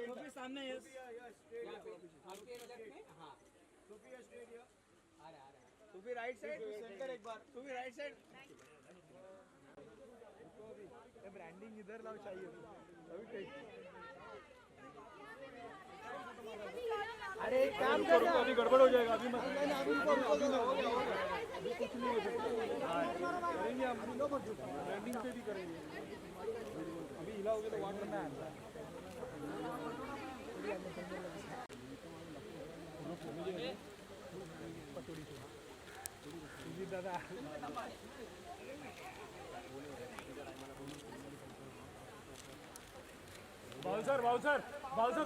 Sophie सामने yes आपके left में हाँ सोफी राइट साइड सेंटर एक बार सोफी राइट साइड ब्रांडिंग इधर लाओ चाहिए अभी अरे काम कर अभी गड़बड़ हो जाएगा अभी मत अभी कुछ नहीं हो सकता करेंगे हम ब्रांडिंग पे भी करेंगे अभी हिलाओगे तो वाटर में आता है दादा बाउंसर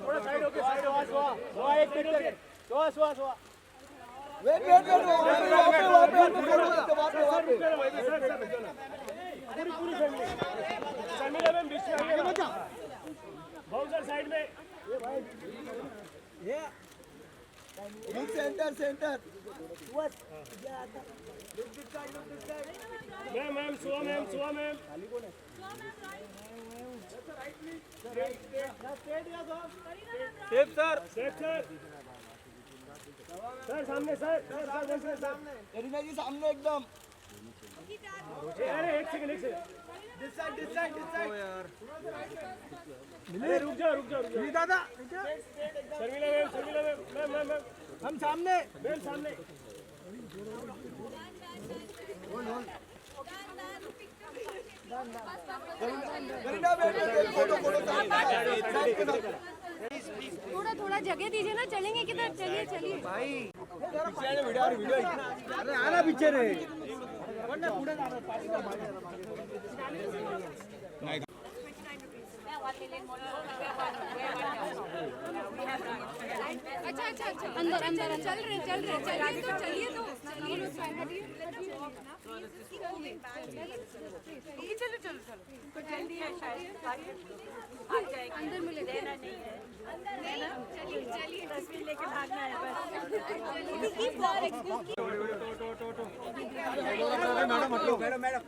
थोड़ा साइड होके साइड हुआ एक मिनट हुआ वेट पूरी फैमिली शर्मिला मैम बीच में आइए बाउंसर साइड में ये सेंटर मैम सुआ मैम खाली कौन है सेफ सर सामने सर करीना जी सामने एकदम अरे एक सेकंड दिस साइड यार मिले रुक जा दादा शर्मिला मैम हम सामने मैम सामने थोड़ा जगह दीजिए ना चलेंगे किधर चलिए भाई वीडियो अरे आना पीछे रे अच्छा अंदर चल रहे चलिए तो चलो तो जल्दी है शायद अंदर मिले देना नहीं है चलिए तस्वीर लेके भागना है बस मैडम मिलते हुए मैडम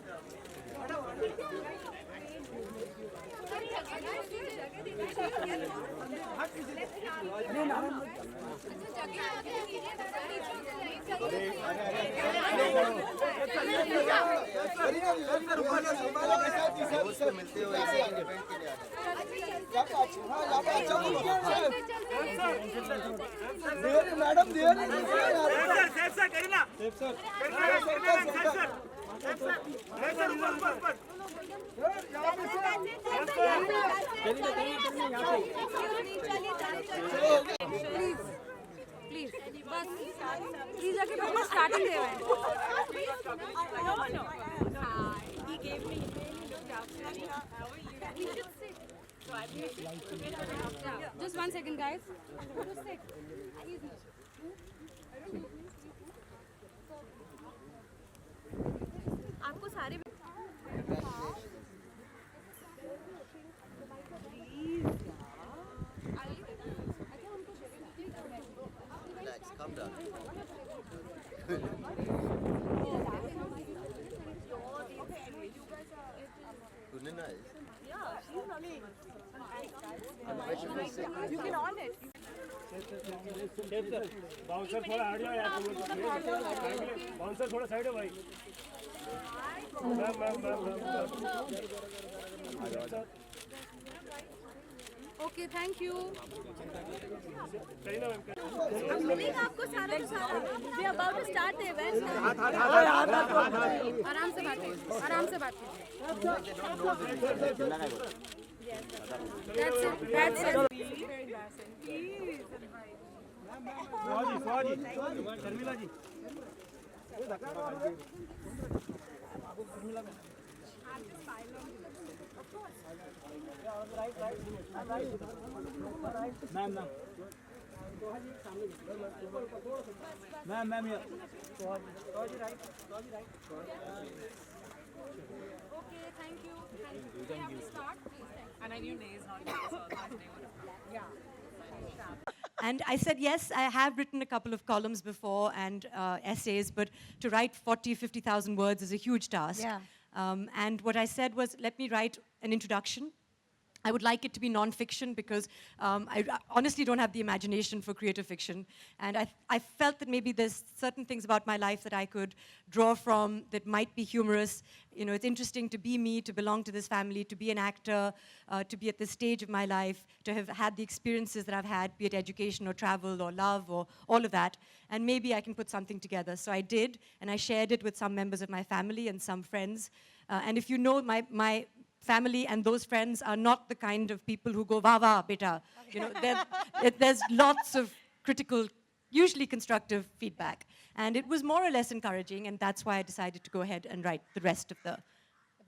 प्लीज बस प्लीज आके बिल्कुल स्टार्टिंग दे रहे हैं he gave me just 1 second guys आपको सारे calm down. Kareena is. Yeah, she's amazing. You can on it. Bouncer थोड़ा हट जाओ यार बाउंसर थोड़ा साइड हो भाई ma'am okay thank you Kareena ma'am हम मिलेंगे आपको सारा we are about to start the event आराम से बात That's it. स्वाजी Sharmila ji ma'am Okay, thank you. Can we start, please? And I knew Nay is not here, so I was yeah. And I said, yes, I have written a couple of columns before and essays, but to write 50,000 words is a huge task. Yeah. And what I said was, let me write an introduction I would like it to be non-fiction because I honestly don't have the imagination for creative fiction. And I felt that maybe there's certain things about my life that I could draw from that might be humorous. You know, it's interesting to be me, to belong to this family, to be an actor, to be at this stage of my life, to have had the experiences that I've had, be it education or travel or love or all of that. And maybe I can put something together. So I did, and I shared it with some members of my family and some friends. And if you know my family and those friends are not the kind of people who go, "Wah, wah, beta." You know, there's lots of critical, usually constructive feedback. And it was more or less encouraging, and that's why I decided to go ahead and write the rest of the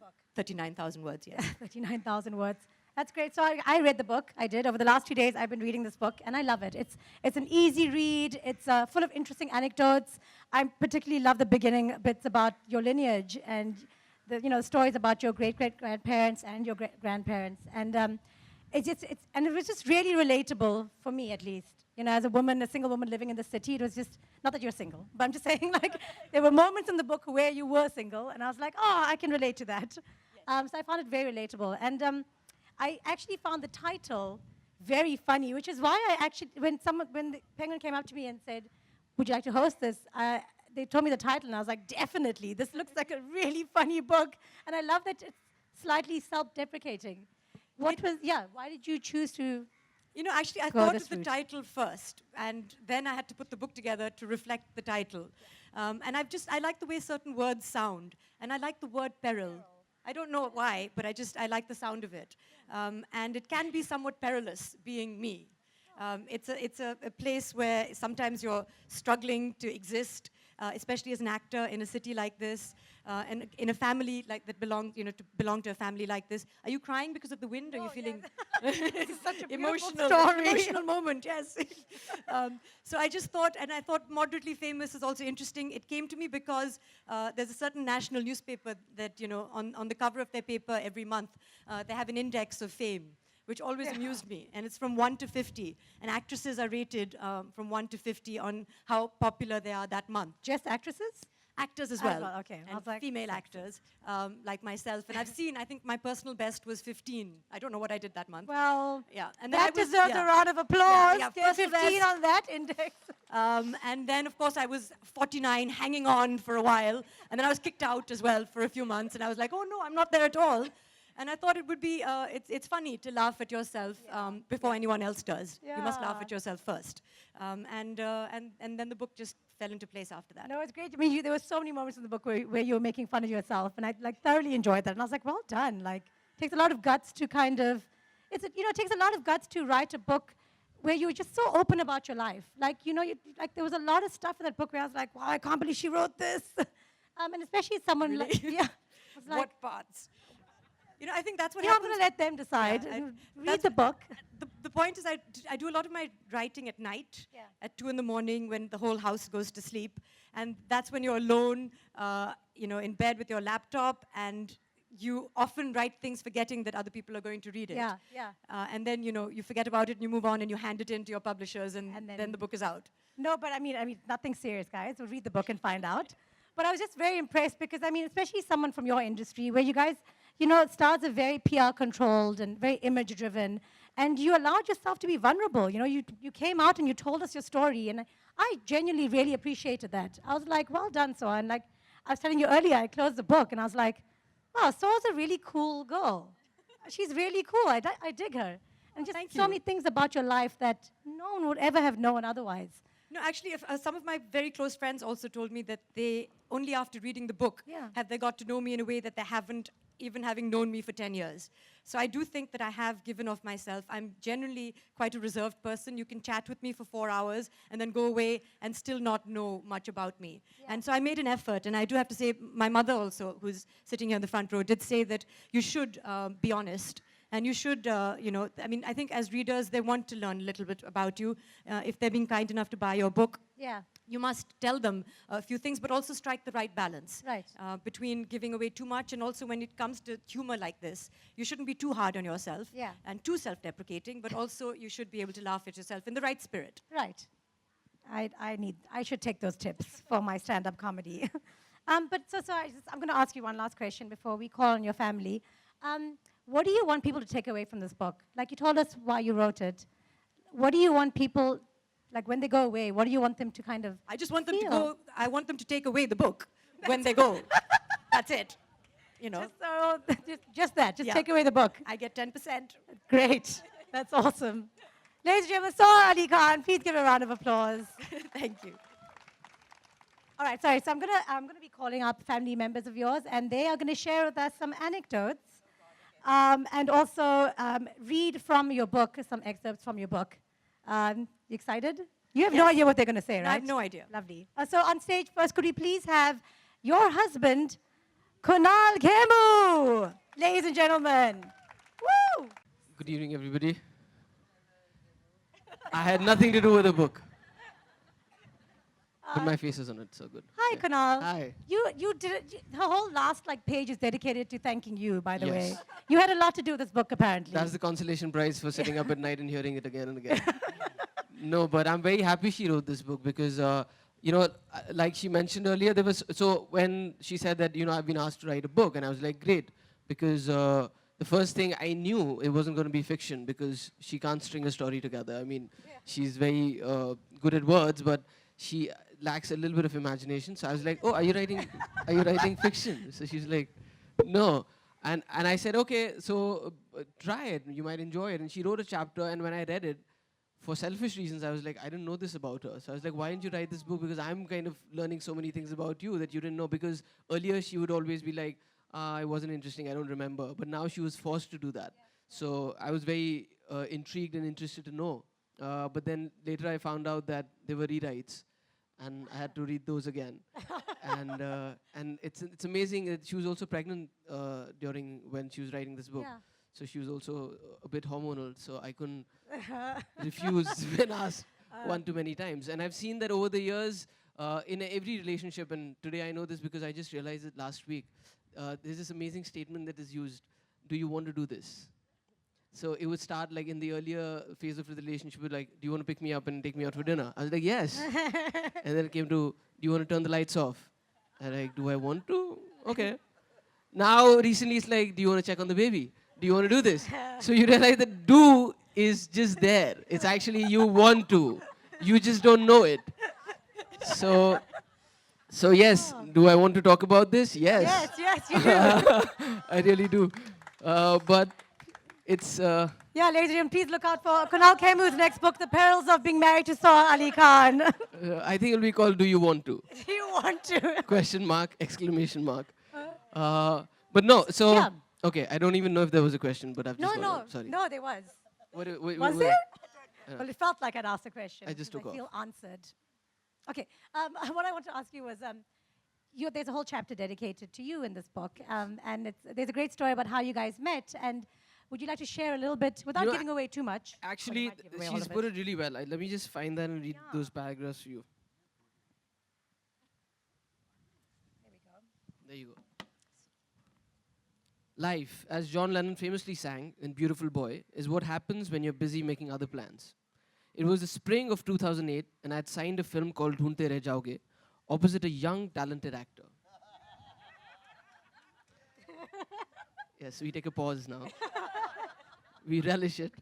book. 39,000 words, yes. 39,000 words. That's great. So I read the book. I did. Over the last 2 days, I've been reading this book, and I love it. It's an easy read. It's full of interesting anecdotes. I particularly love the beginning bits about your lineage and the stories about your great-great-grandparents and your great-grandparents. And and it was just really relatable for me, at least. You know, as a woman, a single woman living in the city, it was just, not that you're single, but I'm just saying, like, there were moments in the book where you were single, and I was like, oh, I can relate to that. So I found it very relatable. And I actually found the title very funny, which is why I actually, when the Penguin came up to me and said, would you like to host this? They told me the title, and I was like, definitely. This looks like a really funny book. And I love that it's slightly self-deprecating. Why did you choose to You know, actually, I go thought this of the route? title first, and then I had to put the book together to reflect the title. And I like the way certain words sound, and I like the word peril. I don't know why, but I like the sound of it. And it can be somewhat perilous, being me. It's a place where sometimes you're struggling to exist, especially as an actor in a city like this, and in a family like that to belong to a family like this. Are you crying because of the wind? Are you feeling It's such a beautiful emotional? story. Emotional moment, yes. So I just thought, and I thought moderately famous is also interesting. It came to me because there's a certain national newspaper that on the cover of their paper every month they have an index of fame, which always amused me. And it's from 1 to 50. And actresses are rated from 1 to 50 on how popular they are that month. Just actresses? Actors as well. Okay. I And was like, female actors, like myself. And I've seen, I think my personal best was 15. I don't know what I did that month. well, Yeah. And then that I was, deserves a round of applause. Yeah, Get personal 15 best. on that index. And then, of course, I was 49, hanging on for a while. And then I was kicked out as well for a few months. And I was like, oh, no, I'm not there at all. And I thought it would be, it's funny to laugh at yourself before anyone else does. You must laugh at yourself first. And then the book just fell into place after that. No, it's great. I mean, there were so many moments in the book where you were making fun of yourself, and I thoroughly enjoyed that. And I was like, well done. Like, it takes a lot of guts to kind of, it takes a lot of guts to write a book where you're just so open about your life. Like, there was a lot of stuff in that book where I was like, wow, I can't believe she wrote this. And especially someone Really? like, yeah. I was like, What parts? I think that's what I'm happens. going to let them decide. Read that's- the book. The point is I do a lot of my writing at night, at 2 in the morning when the whole house goes to sleep. And that's when you're alone, in bed with your laptop, and you often write things forgetting that other people are going to read it. Yeah. And then, you forget about it and you move on and you hand it in to your publishers and then the book is out. No, but I mean, nothing serious, guys. We'll read the book and find out. But I was just very impressed because, especially someone from your industry where you guys, stars are very PR controlled and very image driven, and you allowed yourself to be vulnerable. You came out and you told us your story, and I genuinely really appreciated that. I was like, well done, Soha. And like I was telling you earlier, I closed the book and I was like, wow, Soha's a really cool girl. She's really cool. I dig her. And just Thank so you. many things about your life that no one would ever have known otherwise. No, actually, some of my very close friends also told me that they, only after reading the book, have they got to know me in a way that they haven't, even having known me for 10 years. So I do think that I have given of myself. I'm generally quite a reserved person. You can chat with me for 4 hours and then go away and still not know much about me. And so I made an effort, and I do have to say, my mother also, who's sitting here in the front row, did say that you should be honest. And you should, I think as readers, they want to learn a little bit about you. If they're being kind enough to buy your book, you must tell them a few things, but also strike the right balance. Right. Between giving away too much, and also when it comes to humor like this, you shouldn't be too hard on yourself and too self-deprecating, but also you should be able to laugh at yourself in the right spirit. Right. I should take those tips for my stand-up comedy. I'm going to ask you one last question before we call on your family. what do you want people to take away from this book? Like you told us why you wrote it. What do you want people, like when they go away, what do you want them to kind of I just want them to feel? go, I want them to take away the book when they go. That's it. You know, Just that, just Yeah. take away the book. I get 10%. Great. That's awesome. Ladies and gentlemen, Sohali Khan, please give a round of applause. Thank you. All right, sorry. So I'm gonna be calling up family members of yours, and they are gonna share with us some anecdotes, and also read from your book, some excerpts from your book. You excited? You have no idea what they're gonna say, right? I have no idea. Lovely. So on stage first, could we please have your husband, Kunal Khemu, ladies and gentlemen. Woo! Good evening, everybody. I had nothing to do with the book. But my face is on it, so good. Hi, Yeah. Kunal. Hi. You did it. The whole last page is dedicated to thanking you, by the Yes. way. You had a lot to do with this book, apparently. That's the consolation prize for sitting up at night and hearing it again and again. No, but I'm very happy she wrote this book because, like she mentioned earlier, so when she said that, I've been asked to write a book, and I was like, great, because the first thing I knew, it wasn't going to be fiction because she can't string a story together. I mean, she's very good at words, but she lacks a little bit of imagination. So I was like, oh, are you writing fiction? So she's like, no. And I said, okay, so try it. You might enjoy it. And she wrote a chapter, and when I read it, for selfish reasons, I was like, I didn't know this about her. So I was like, why didn't you write this book? Because I'm kind of learning so many things about you that you didn't know. Because earlier she would always be like, it wasn't interesting, I don't remember. But now she was forced to do that. So I was very intrigued and interested to know. But then later I found out that they were rewrites. And I had to read those again. And it's amazing that she was also pregnant during when she was writing this book. Yeah. So she was also a bit hormonal, so I couldn't refuse when asked one too many times. And I've seen that over the years in every relationship, and today I know this because I just realized it last week, there's this amazing statement that is used, do you want to do this? So it would start like in the earlier phase of the relationship with like, do you want to pick me up and take me out for dinner? I was like, yes. And then it came to, do you want to turn the lights off? And like, do I want to? Okay. Now recently it's like, do you want to check on the baby? Do you want to do this? So you realize that do is just there. It's actually you want to. You just don't know it. So yes, do I want to talk about this? Yes. Yes, you do. I really do. But it's... Yeah, ladies and gentlemen, please look out for Kunal Khemu's next book, The Perils of Being Married to Sohali Khan. I think it'll be called Do You Want To? Do you want to? Question mark, exclamation mark. But no, so... Yeah. Okay, I don't even know if there was a question, but I've just got Sorry. No, there was. Was there? Well, it felt like I'd asked a question. I just because took I feel answered. Okay, what I want to ask you was, there's a whole chapter dedicated to you in this book, and there's a great story about how you guys met. And would you like to share a little bit, without giving away too much? Actually, she's put it really well. Let me just find that and read those paragraphs for you. There you go. Life, as John Lennon famously sang in Beautiful Boy, is what happens when you're busy making other plans. It was the spring of 2008, and I had signed a film called Dhoondte Reh Jaoge opposite a young, talented actor. Yes, we take a pause now. We relish it,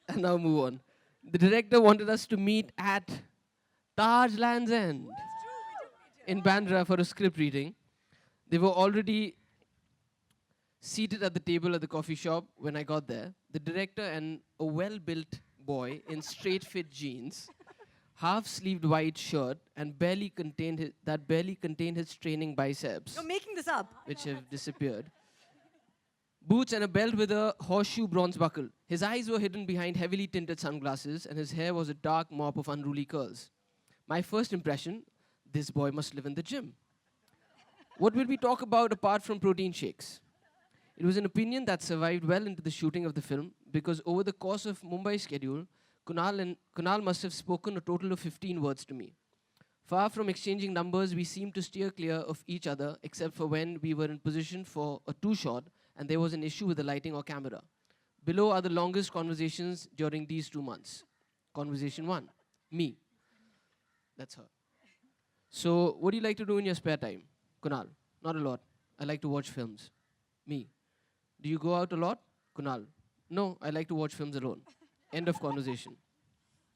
and now move on. The director wanted us to meet at Taj Land's End in Bandra for a script reading. They were already seated at the table at the coffee shop when I got there. The director and a well-built boy in straight-fit jeans, half-sleeved white shirt, and barely contained his training biceps, You're making this up. which have disappeared. Boots and a belt with a horseshoe bronze buckle. His eyes were hidden behind heavily tinted sunglasses, and his hair was a dark mop of unruly curls. My first impression, this boy must live in the gym. What will we talk about apart from protein shakes? It was an opinion that survived well into the shooting of the film because over the course of Mumbai's schedule, Kunal must have spoken a total of 15 words to me. Far from exchanging numbers, we seemed to steer clear of each other except for when we were in position for a two-shot and there was an issue with the lighting or camera. Below are the longest conversations during these 2 months. Conversation 1, me. That's her. So, what do you like to do in your spare time? Kunal, not a lot. I like to watch films. Me. Do you go out a lot? Kunal, no, I like to watch films alone. End of conversation.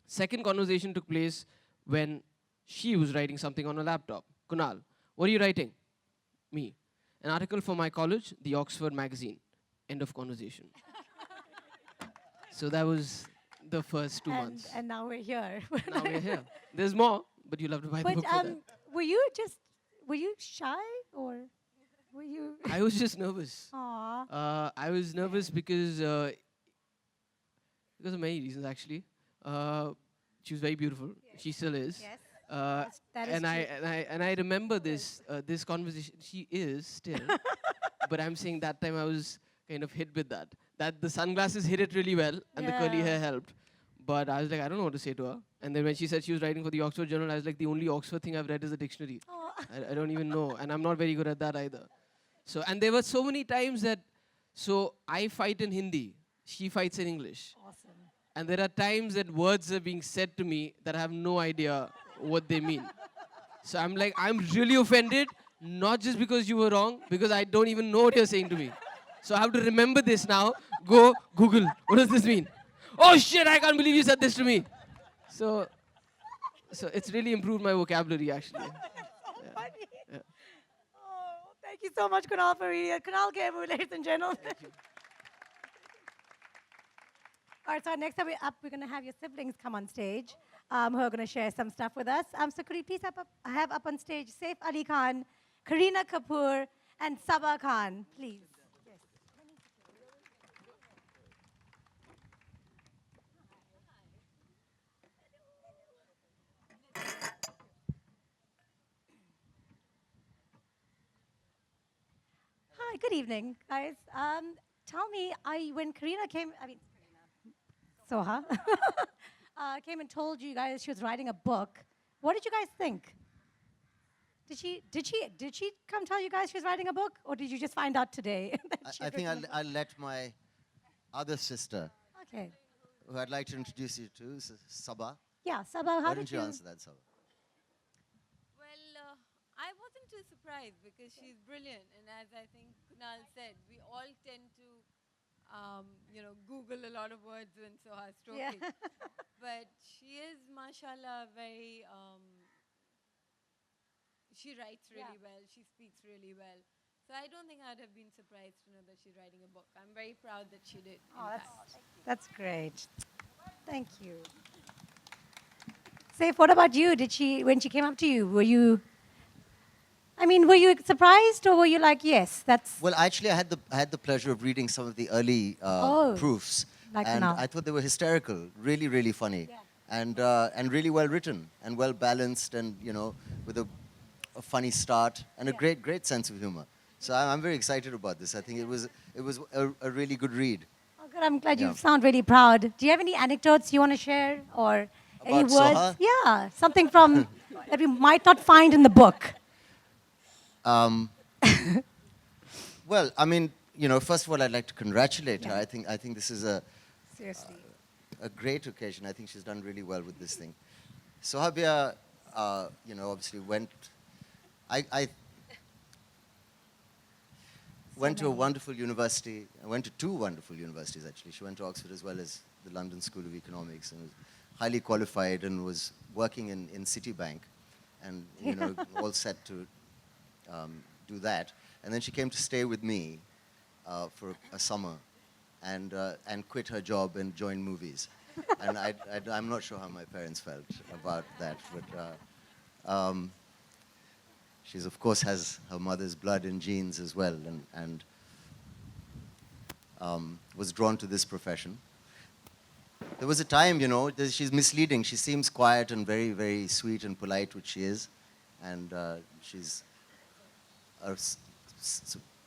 Second conversation took place when she was writing something on a laptop. Kunal, what are you writing? Me. An article for my college, the Oxford magazine. End of conversation. So that was the first 2 months. And now we're here. Now we're here. There's more, but you'll have to buy the But book for that. were you shy or were you? I was just nervous. Aw. I was nervous because of many reasons actually. She was very beautiful. She still is. Yes. That is And I remember this this conversation. She is still, but I'm saying that time I was kind of hit with that. That the sunglasses hit it really well, and the curly Yeah. hair helped. But I was like, I don't know what to say to her. And then when she said she was writing for the Oxford Journal, I was like, the only Oxford thing I've read is the dictionary. Aw. I don't even know, and I'm not very good at that either. So, and there were so many times that, so I fight in Hindi, she fights in English. Awesome. And there are times that words are being said to me that I have no idea what they mean. So I'm like, I'm really offended, not just because you were wrong, because I don't even know what you're saying to me. So I have to remember this now. Go Google, what does this mean? Oh shit, I can't believe you said this to me. So it's really improved my vocabulary actually. Funny. Oh, thank you so much, Kunal, for reading it. Kunal Kemu, ladies and gentlemen. All right, so next up, we're going to have your siblings come on stage, who are going to share some stuff with us. So could you please have up on stage Saif Ali Khan, Kareena Kapoor, and Sabah Khan, please. Yes. Hi, good evening, guys. Tell me, when Kareena came, Soha, came and told you guys she was writing a book, what did you guys think? Did she come tell you guys she was writing a book, or did you just find out today? that she I had think written a book? I'll let my other sister, Okay. who I'd like to introduce you to, Sabah. Yeah, Sabah, how Why did don't you answer that, Sabah? Well, I wasn't too surprised because she's brilliant, and as I think Kunal said, we all tend to, Google a lot of words when Soha's talking. Yeah. But she is, mashallah, very. She writes really well. She speaks really well. So I don't think I'd have been surprised to know that she's writing a book. I'm very proud that she did. Oh, that's great. Thank you. Saif, what about you? When she came up to you, were you surprised, or were you like, yes, that's... Well, actually, I had the pleasure of reading some of the early proofs, like and now. I thought they were hysterical, really, really funny, and really well written and well balanced, and with a funny start and a great sense of humor. So I'm very excited about this. I think it was a really good read. Oh, good. I'm glad you sound really proud. Do you have any anecdotes you want to share, or any About words? Soha? Yeah, something from that we might not find in the book. Well, I mean, first of all, I'd like to congratulate her. I think this is Seriously. a great occasion. I think she's done really well with this thing. Sohabia, obviously I went to a wonderful university. I went to two wonderful universities, actually. She went to Oxford as well as the London School of Economics, and was highly qualified, and was working in Citibank, and all set to do that. And then she came to stay with me for a summer, and quit her job and join movies. And I'm not sure how my parents felt about that, but she's, of course, has her mother's blood and genes as well, and was drawn to this profession. There was a time, that she's misleading. She seems quiet and very, very sweet and polite, which she is, and she's a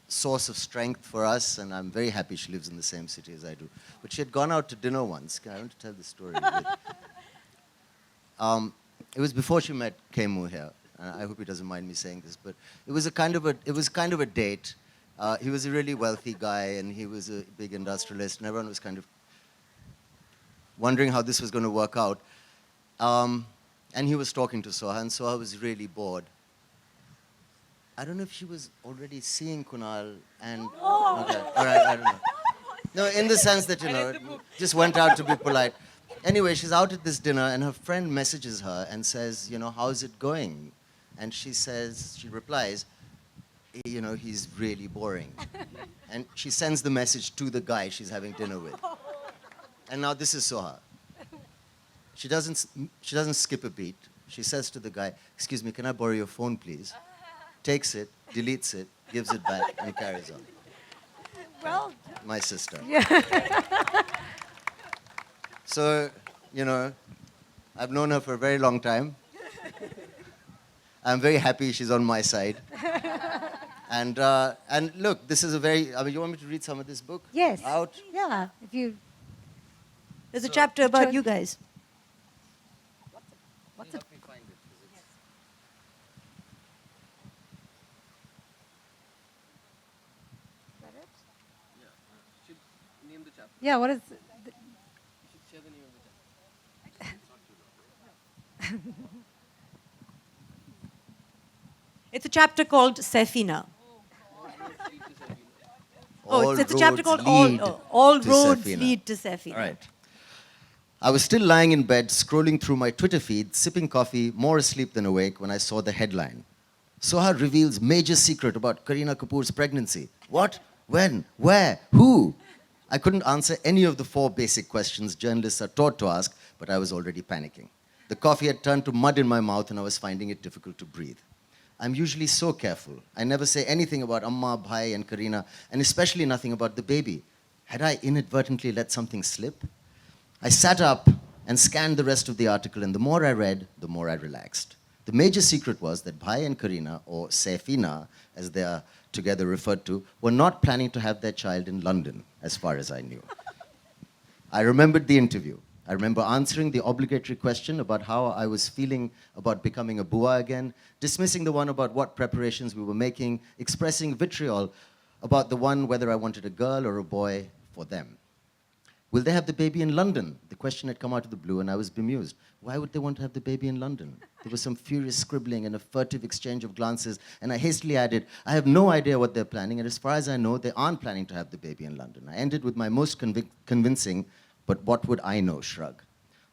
source of strength for us, and I'm very happy she lives in the same city as I do. But she had gone out to dinner once. I want to tell the story. It was before she met Kemu here. I hope he doesn't mind me saying this, but it was kind of a date. He was a really wealthy guy, and he was a big industrialist, and everyone was kind of wondering how this was going to work out. And he was talking to Soha, and Soha was really bored. I don't know if she was already seeing Kunal, and okay, all right, I don't know. No, in the sense that, just went out to be polite. Anyway, she's out at this dinner, and her friend messages her and says, how's it going? And she replies, he's really boring. And she sends the message to the guy she's having dinner with. And now this is Soha. She doesn't skip a beat. She says to the guy, excuse me, can I borrow your phone, please? Takes it, deletes it, gives it back, and carries on. Well, my sister. yeah. So, I've known her for a very long time. I'm very happy she's on my side. And look, this is you want me to read some of this book? Yes. Out? Yeah, if you... There's a chapter about you guys. What's it? Yeah, what is... It's a chapter called Saifina. It's a chapter called All Roads Lead to Saifina. All right. I was still lying in bed, scrolling through my Twitter feed, sipping coffee, more asleep than awake, when I saw the headline. Soha reveals major secret about Kareena Kapoor's pregnancy. What? When? Where? Who? I couldn't answer any of the 4 basic questions journalists are taught to ask, but I was already panicking. The coffee had turned to mud in my mouth, and I was finding it difficult to breathe. I'm usually so careful. I never say anything about Amma, Bhai, and Kareena, and especially nothing about the baby. Had I inadvertently let something slip? I sat up and scanned the rest of the article, and the more I read, the more I relaxed. The major secret was that Bhai and Kareena, or Saifina, as they are together referred to, were not planning to have their child in London, as far as I knew. I remembered the interview. I remember answering the obligatory question about how I was feeling about becoming a bua again, dismissing the one about what preparations we were making, expressing vitriol about the one whether I wanted a girl or a boy for them. Will they have the baby in London? The question had come out of the blue, and I was bemused. Why would they want to have the baby in London? There was some furious scribbling and a furtive exchange of glances, and I hastily added, I have no idea what they're planning, and as far as I know, they aren't planning to have the baby in London. I ended with my most convincing, but what would I know, shrug.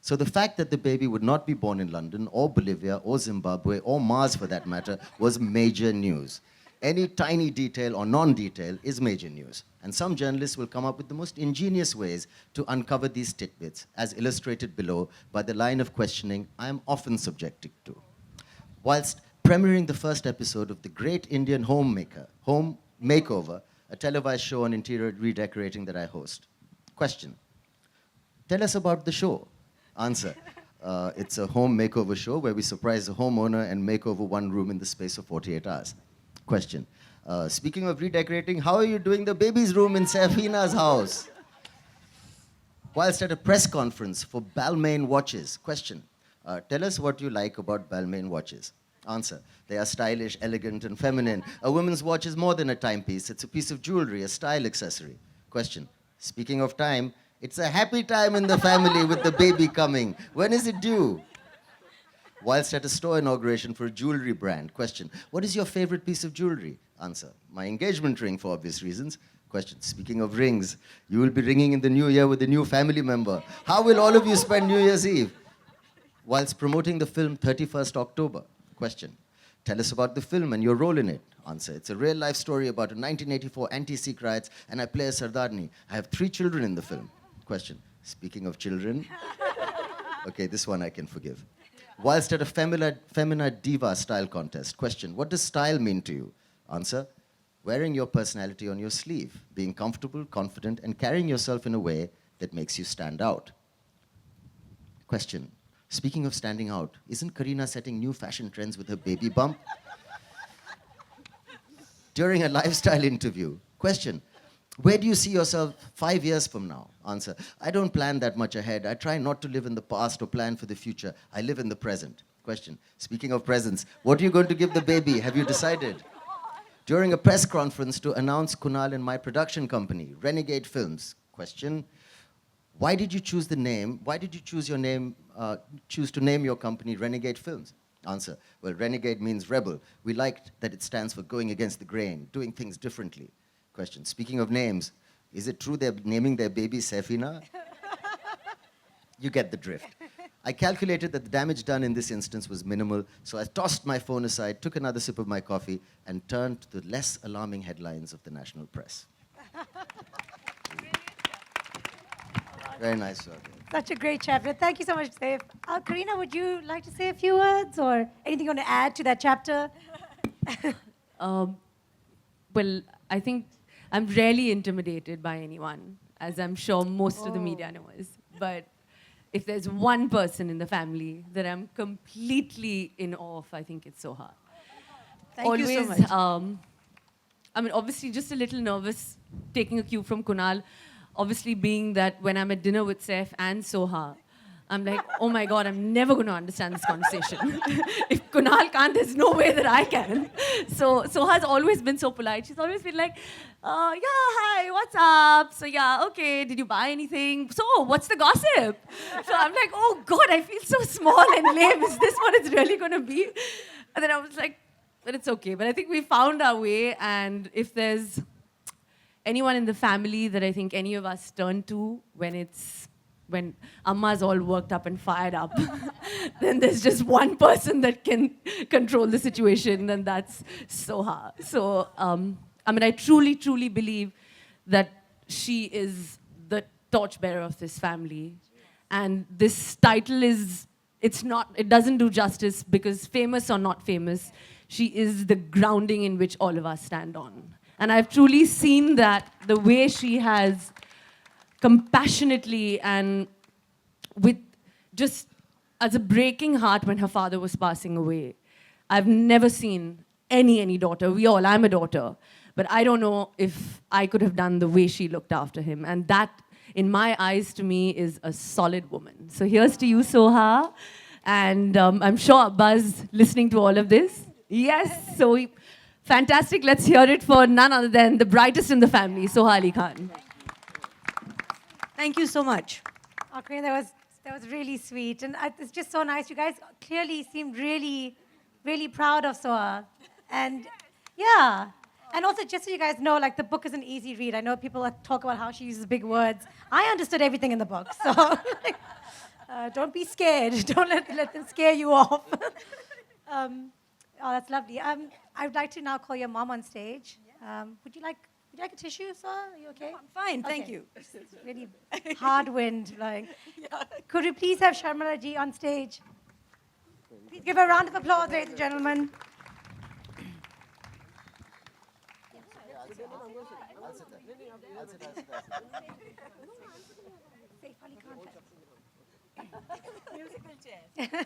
So the fact that the baby would not be born in London, or Bolivia, or Zimbabwe, or Mars for that matter, was major news. Any tiny detail or non-detail is major news. And some journalists will come up with the most ingenious ways to uncover these tidbits, as illustrated below by the line of questioning I am often subjected to. Whilst premiering the first episode of The Great Indian Home Makeover, a televised show on interior redecorating that I host. Question. Tell us about the show. Answer. It's a home makeover show where we surprise the homeowner and make over one room in the space of 48 hours. Question. Speaking of redecorating, how are you doing the baby's room in Saifina's house? Whilst at a press conference for Balmain watches. Question. Tell us what you like about Balmain watches. Answer. They are stylish, elegant, and feminine. A woman's watch is more than a timepiece. It's a piece of jewelry, a style accessory. Question. Speaking of time, it's a happy time in the family with the baby coming. When is it due? Whilst at a store inauguration for a jewelry brand. Question. What is your favorite piece of jewelry? Answer. My engagement ring, for obvious reasons. Question. Speaking of rings, you will be ringing in the new year with a new family member. How will all of you spend New Year's Eve? Whilst promoting the film 31st October. Question. Tell us about the film and your role in it. Answer. It's a real-life story about a 1984 anti-Sikh riots, and I play a Sardarni. I have 3 children in the film. Question. Speaking of children. Okay, this one I can forgive. Whilst at a Femina Diva style contest. Question. What does style mean to you? Answer. Wearing your personality on your sleeve, being comfortable, confident, and carrying yourself in a way that makes you stand out. Question. Speaking of standing out, isn't Kareena setting new fashion trends with her baby bump? During a lifestyle interview. Question. Where do you see yourself 5 years from now? Answer. I don't plan that much ahead. I try not to live in the past or plan for the future. I live in the present. Question. Speaking of presents, what are you going to give the baby? Have you decided? During a press conference to announce Kunal and my production company, Renegade Films. Question. Why did you choose the name? Why did you choose your name, choose to name your company Renegade Films? Answer. Well, renegade means rebel. We liked that it stands for going against the grain, doing things differently. Question. Speaking of names, Is it true they're naming their baby Saifina? You get the drift. I calculated that the damage done in this instance was minimal, so I tossed my phone aside, took another sip of my coffee, and turned to the less alarming headlines of the national press. Very nice work. Such a great chapter. Thank you so much, Saif. Kareena, would you like to say a few words or anything you want to add to that chapter? Well, I think I'm rarely intimidated by anyone, as I'm sure most of the media knows. But if there's one person in the family that I'm completely in awe of, I think it's Soha. Thank you so much. I mean, obviously, just a little nervous, taking a cue from Kunal. Obviously, being that when I'm at dinner with Saif and Soha, I'm like, oh my God, I'm never going to understand this conversation. If Kunal can't, there's no way that I can. So Soha's always been so polite. She's always been like, yeah, hi, what's up? So yeah, okay, did you buy anything? So what's the gossip? So I'm like, oh God, I feel so small and lame. Is this what it's really going to be? And then I was like, but it's okay. But I think we found our way, and if there's anyone in the family that I think any of us turn to when Amma's all worked up and fired up, then there's just one person that can control the situation, and that's Soha. So, I mean, I truly, truly believe that she is the torchbearer of this family. And this title it doesn't do justice, because famous or not famous, she is the grounding in which all of us stand on. And I've truly seen that the way she has compassionately and with just as a breaking heart when her father was passing away. I've never seen any daughter. I'm a daughter. But I don't know if I could have done the way she looked after him. And that, in my eyes, to me, is a solid woman. So here's to you, Soha. And I'm sure Buzz listening to all of this. Yes, so fantastic. Let's hear it for none other than the brightest in the family, Sohali Khan. Thank you so much. Okay, that was really sweet. And it's just so nice. You guys clearly seemed really, really proud of Soha. And yeah. And also, just so you guys know, like, the book is an easy read. I know people talk about how she uses big words. I understood everything in the book. So don't be scared. Don't let them scare you off. Oh, that's lovely. I would like to now call your mom on stage. Would you like a tissue, sir? Are you okay? No, I'm fine, thank you. It's really hard wind blowing. Could we please have Sharmila ji on stage? Please give her a round of applause, ladies and gentlemen. Musical chairs.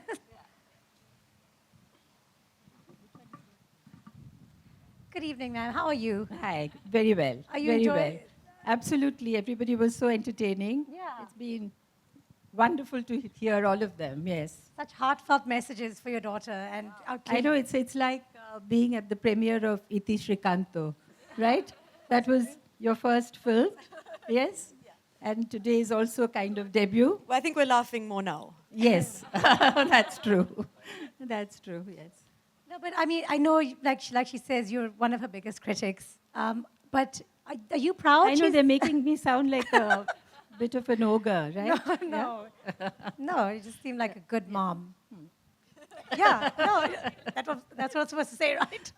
Good evening, ma'am. How are you? Hi, very well. Are you very enjoying well? it? Absolutely. Everybody was so entertaining. Yeah. It's been wonderful to hear all of them, yes. Such heartfelt messages for your daughter. And I know it's like being at the premiere of Iti Srikanto, right? That was your first film, yes? And today is also kind of debut. Well, I think we're laughing more now. Yes, that's true. That's true, yes. no, but I mean, I know, like she says, you're one of her biggest critics. But are you proud? I know they're making me sound like a bit of an ogre, right? No. No, you just seem like a good mom. Yeah, no, that's what I'm supposed to say, right?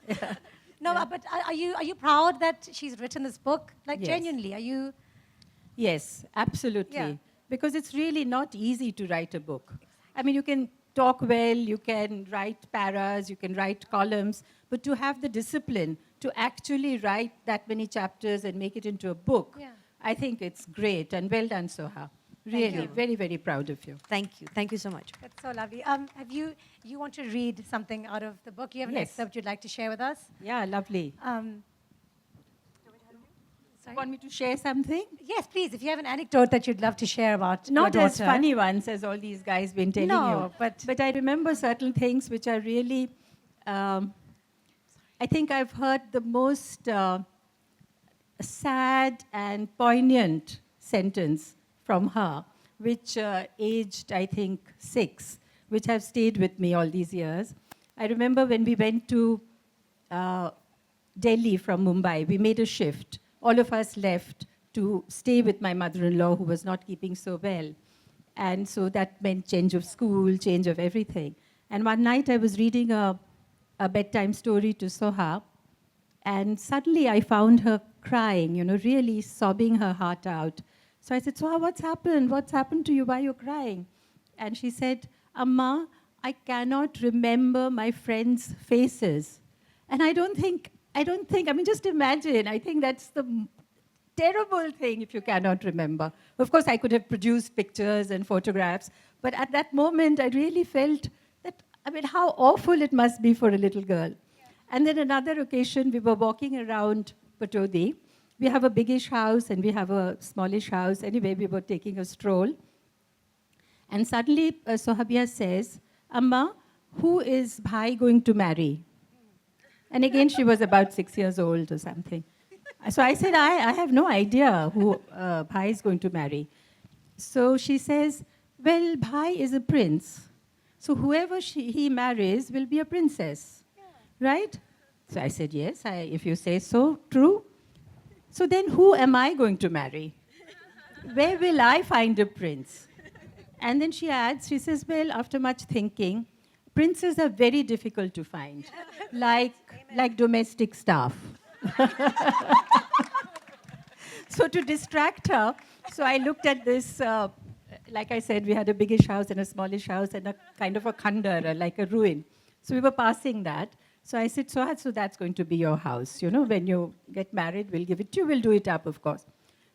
No, but are you proud that she's written this book? Like, Yes. genuinely, are you? Yes, absolutely. Yeah. Because it's really not easy to write a book. I mean, you can talk well, you can write paras, you can write columns, but to have the discipline to actually write that many chapters and make it into a book, Yeah. I think it's great, and well done, Soha. Really, you. very, very proud of you. Thank you. Thank you so much. That's so lovely. You want to read something out of the book? You have an Yes. excerpt you'd like to share with us? Yeah, lovely. Sorry? Want me to share something? Yes, please. If you have an anecdote that you'd love to share about Not your as daughter. funny ones as all these guys been telling No, you. but I remember certain things which are really, I think I've heard the most sad and poignant sentence from her, which aged, I think, 6, which have stayed with me all these years. I remember when we went to Delhi from Mumbai, we made a shift. All of us left to stay with my mother-in-law who was not keeping so well. And so that meant change of school, change of everything. And one night I was reading a bedtime story to Soha, and suddenly I found her crying, really sobbing her heart out. So I said, Soha, what's happened? What's happened to you? Why are you crying? And she said, Amma, I cannot remember my friends' faces. And I mean, just imagine, I think that's the terrible thing if you cannot remember. Of course, I could have produced pictures and photographs, but at that moment, I really felt that, how awful it must be for a little girl. And then another occasion, we were walking around Patodi. We have a biggish house and we have a smallish house. Anyway, we were taking a stroll. And suddenly, Sohabia says, Amma, who is Bhai going to marry? And again, she was about 6 years old or something. So I said, I have no idea who Bhai is going to marry. So she says, well, Bhai is a prince. So whoever he marries will be a princess, right? So I said, yes, if you say so, true. So then who am I going to marry? Where will I find a prince? And then she adds, she says, well, after much thinking, princes are very difficult to find, like domestic staff. So to distract her, so I looked at this, like I said, we had a biggish house and a smallish house and a kind of a khandar, like a ruin. So we were passing that. So I said, so that's going to be your house. When you get married, we'll give it to you. We'll do it up, of course.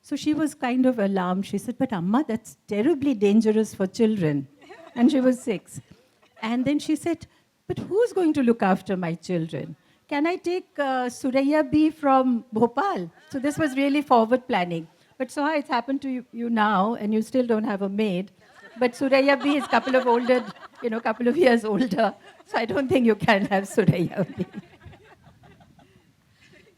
So she was kind of alarmed. She said, but Amma, that's terribly dangerous for children. And she was 6. And then she said, but who's going to look after my children? Can I take Suraya B from Bhopal? So this was really forward planning. But Soha, it's happened to you now, and you still don't have a maid. But Suraya B is couple of years older. So I don't think you can have Suraya B.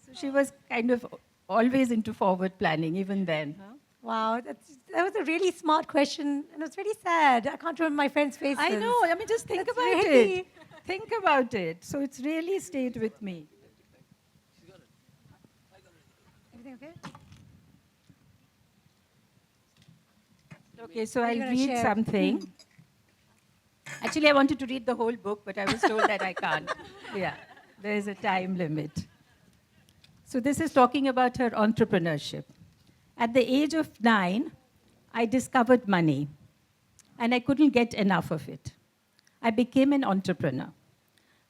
So she was kind of always into forward planning, even then. Wow, that was a really smart question, and it was really sad. I can't remember my friends' faces. I know. Just think That's about really- it. Think about it. So it's really stayed with me. Everything okay? Okay, so What are I'll you gonna read share? something. Actually, I wanted to read the whole book, but I was told that I can't. Yeah, there is a time limit. So this is talking about her entrepreneurship. At the age of 9, I discovered money, and I couldn't get enough of it. I became an entrepreneur.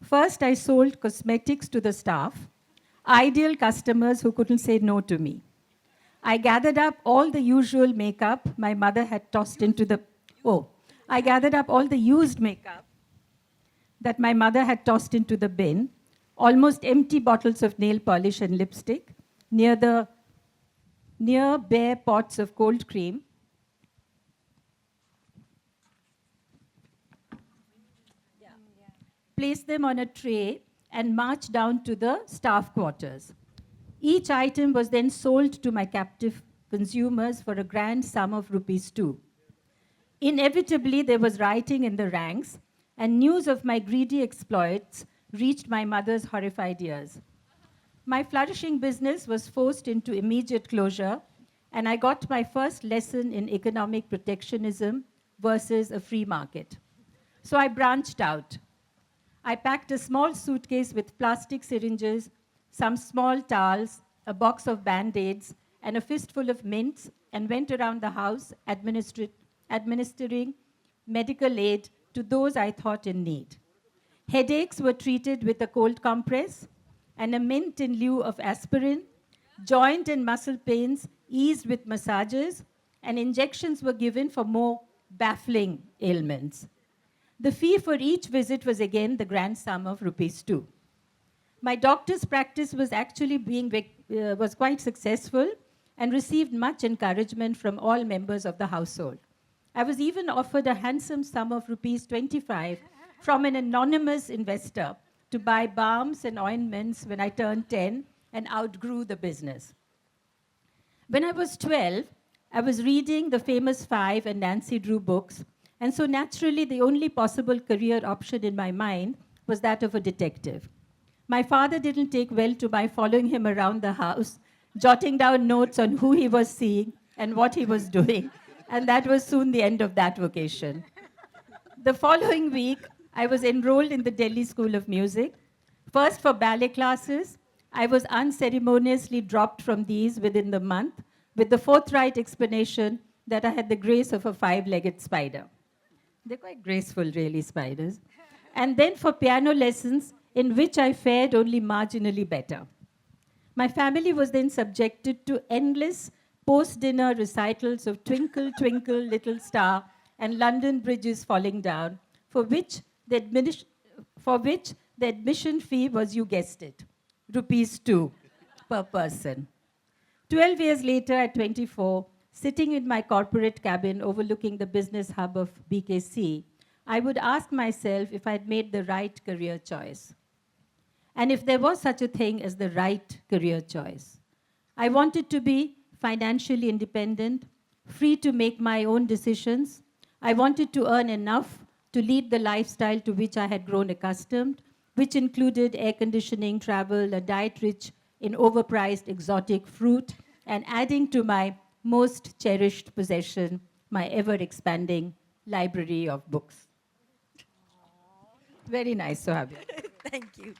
First, I sold cosmetics to the staff, ideal customers who couldn't say no to me. I gathered up all the usual makeup my mother had tossed into the... I gathered up all the used makeup that my mother had tossed into the bin, almost empty bottles of nail polish and lipstick, near bare pots of cold cream, placed them on a tray, and marched down to the staff quarters. Each item was then sold to my captive consumers for a grand sum of ₹2. Inevitably, there was rioting in the ranks, and news of my greedy exploits reached my mother's horrified ears. My flourishing business was forced into immediate closure, and I got my first lesson in economic protectionism versus a free market. So I branched out. I packed a small suitcase with plastic syringes, some small towels, a box of Band-Aids, and a fistful of mints, and went around the house administering medical aid to those I thought in need. Headaches were treated with a cold compress and a mint in lieu of aspirin. Joint and muscle pains eased with massages, and injections were given for more baffling ailments. The fee for each visit was again the grand sum of ₹2. My doctor's practice was actually was quite successful and received much encouragement from all members of the household. I was even offered a handsome sum of ₹25 from an anonymous investor to buy balms and ointments when I turned 10 and outgrew the business. When I was 12, I was reading the famous 5 and Nancy Drew books, and so naturally the only possible career option in my mind was that of a detective. My father didn't take well to my following him around the house jotting down notes on who he was seeing and what he was doing. And that was soon the end of that vocation. The following week, I was enrolled in the Delhi School of Music. First for ballet classes, I was unceremoniously dropped from these within the month with the forthright explanation that I had the grace of a 5-legged spider. They're quite graceful, really, spiders. And then for piano lessons, in which I fared only marginally better. My family was then subjected to endless post-dinner recitals of Twinkle, Twinkle, Little Star and London Bridges Falling Down, for which the admission fee was, you guessed it, ₹2 per person. 12 years later, at 24, sitting in my corporate cabin overlooking the business hub of BKC, I would ask myself if I'd made the right career choice. And if there was such a thing as the right career choice. I wanted to be financially independent, free to make my own decisions. I wanted to earn enough to lead the lifestyle to which I had grown accustomed, which included air conditioning, travel, a diet rich in overpriced exotic fruit, and adding to my most cherished possession, my ever-expanding library of books. Very nice, Sohali. Thank you.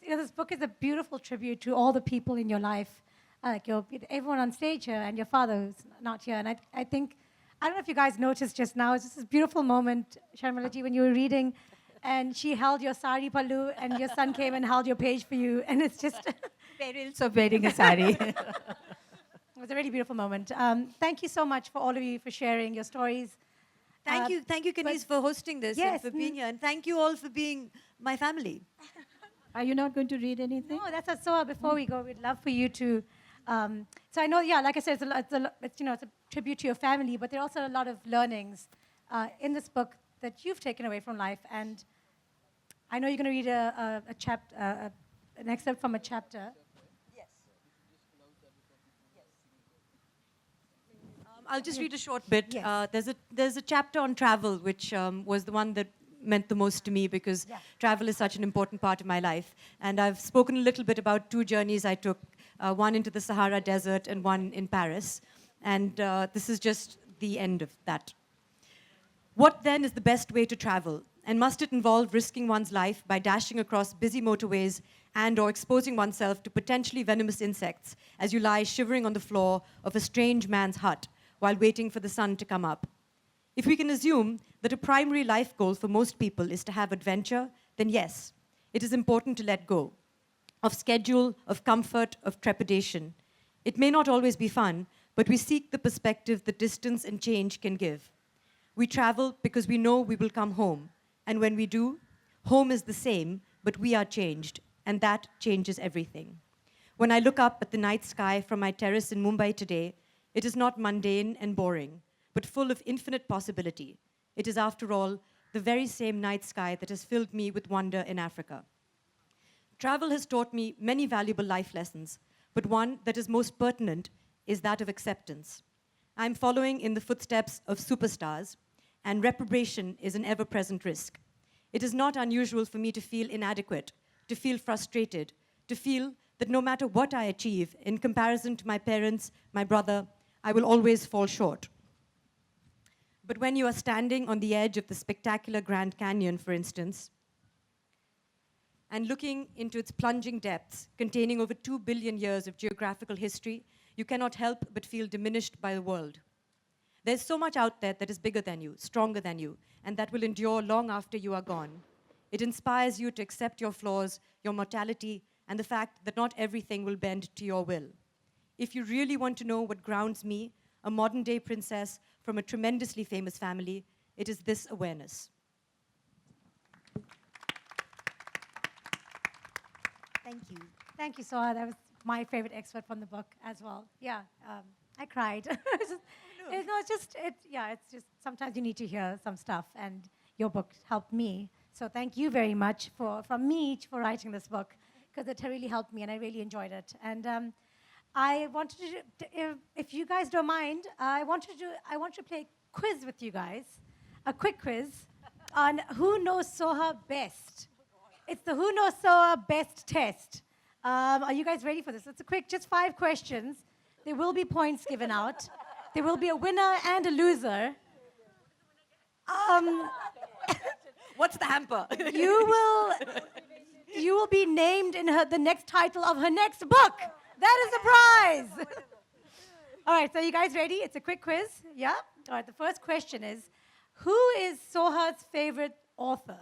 This book is a beautiful tribute to all the people in your life, like everyone on stage here and your father who's not here. And I think, I don't know if you guys noticed just now, it's just this beautiful moment, Sharmila ji, when you were reading, and she held your sari pallu, and your son came and held your page for you, and it's just Perils of wearing a sari. It was a really beautiful moment. Thank you so much for all of you for sharing your stories. Thank you, Kanis, for hosting this and for being here. And thank you all for being my family. Are you not going to read anything? No, that's so. Before we go, we'd love for you to. So I know, yeah, like I said, it's a tribute to your family, but there are also a lot of learnings in this book that you've taken away from life. And I know you're going to read an excerpt from a chapter. I'll just read a short bit. Yes. There's a chapter on travel, which was the one that meant the most to me because travel is such an important part of my life. And I've spoken a little bit about 2 journeys I took, one into the Sahara Desert and one in Paris. And this is just the end of that. What then is the best way to travel? And must it involve risking one's life by dashing across busy motorways and or exposing oneself to potentially venomous insects as you lie shivering on the floor of a strange man's hut while waiting for the sun to come up? If we can assume that a primary life goal for most people is to have adventure, then yes, it is important to let go of schedule, of comfort, of trepidation. It may not always be fun, but we seek the perspective that distance and change can give. We travel because we know we will come home. And when we do, home is the same, but we are changed, and that changes everything. When I look up at the night sky from my terrace in Mumbai today, it is not mundane and boring, but full of infinite possibility. It is, after all, the very same night sky that has filled me with wonder in Africa. Travel has taught me many valuable life lessons, but one that is most pertinent is that of acceptance. I'm following in the footsteps of superstars, and reprobation is an ever-present risk. It is not unusual for me to feel inadequate, to feel frustrated, to feel that no matter what I achieve, in comparison to my parents, my brother, I will always fall short. But when you are standing on the edge of the spectacular Grand Canyon, for instance, and looking into its plunging depths, containing over 2 billion years of geographical history, you cannot help but feel diminished by the world. There's so much out there that is bigger than you, stronger than you, and that will endure long after you are gone. It inspires you to accept your flaws, your mortality, and the fact that not everything will bend to your will. If you really want to know what grounds me, a modern-day princess from a tremendously famous family, it is this awareness. Thank you. Thank you, Soha. That was my favorite excerpt from the book as well. Yeah, I cried. It's just sometimes you need to hear some stuff, and your book helped me. So thank you very much from me for writing this book, because it really helped me, and I really enjoyed it. And I wanted to, if you guys don't mind, I want to play a quiz with you guys, a quick quiz on who knows Soha best. It's the Who Knows Soha Best test. Are you guys ready for this? It's a quick, just 5 questions. There will be points given out. There will be a winner and a loser. What's the hamper? You will be named in the next title of her next book. That is a prize. All right, so you guys ready? It's a quick quiz. Yeah? All right, the first question is, who is Soha's favorite author?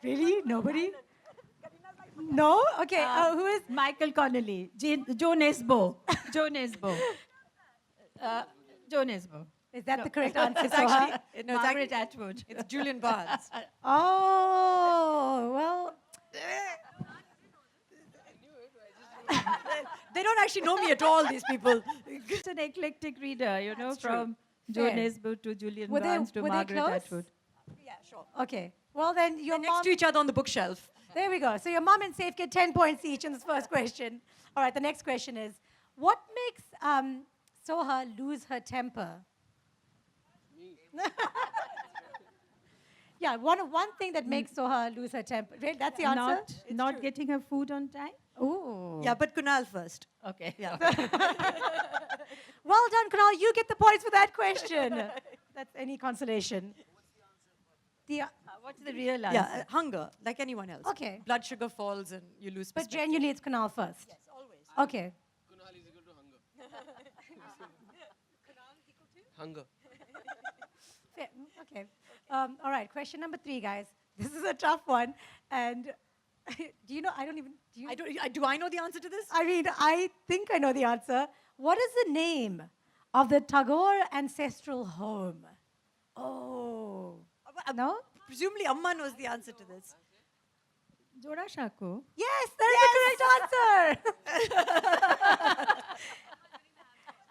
Really? Nobody? No? Okay, who is? Michael Connolly, Joe Nesbo. Joe Nesbo. Joe Nesbo. Is that the correct answer, It's Soha? actually, no, it's Margaret actually, Atwood. it's Julian Barnes. Oh, well, They don't actually know me at all, these people. It's an eclectic reader, you know, That's true. from Joe Fair. Nesbo to Julian Were they- Barnes to were they Margaret close? Atwood. Yeah, sure. okay. Well, then your They're mom... next to each other on the bookshelf. There we go. So your mom and Saif get 10 points each in this first question. All right, the next question is, what makes Soha lose her temper? Yeah, one thing that makes Soha lose her temper. Really? That's the answer? Not getting her food on time? Ooh. Yeah, but Kunal first. Okay. Yeah. Well done, Kunal. You get the points for that question. That's any consolation. The, What's the real answer? Yeah, hunger, like anyone else. Okay. Blood sugar falls and you lose but perspective. genuinely, it's Kunal first. Yes, always. Okay. Kunal is equal to hunger. Hunger. Fair. Okay. All right. Question number 3, guys. This is a tough one. And do you know? I don't even. Do you? Do I know the answer to this? I mean, I think I know the answer. What is the name of the Tagore Ancestral Home? Oh. No? Presumably Amma knows the answer to this. Jora Shako. Yes, that is the correct answer.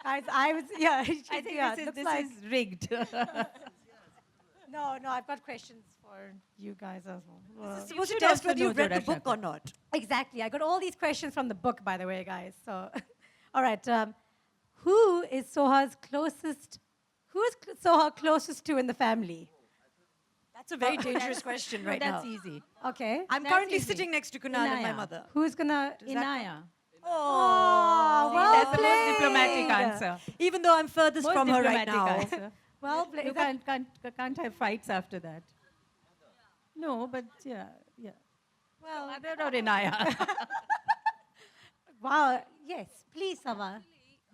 Guys, I was, yeah. I think yeah, this looks is like, rigged. no, I've got questions for you guys as well. It's supposed to should test also whether know you've read the Jora book Shako. or not. Exactly. I got all these questions from the book, by the way, guys. So, all right. Who is Soha's closest? Who is Soha closest to in the family? That's a very dangerous question right That's now. easy. Okay. I'm That's currently easy. sitting next to Kunal and my Inaya. mother. Who's gonna? Inaya. Oh, well That's the most played. diplomatic answer. Even though I'm furthest Most from her right diplomatic now. answer. Well played. You Is that- can't have fights after that. No, but yeah. well, Mother or Inaya? wow. Yes. Please, Sama.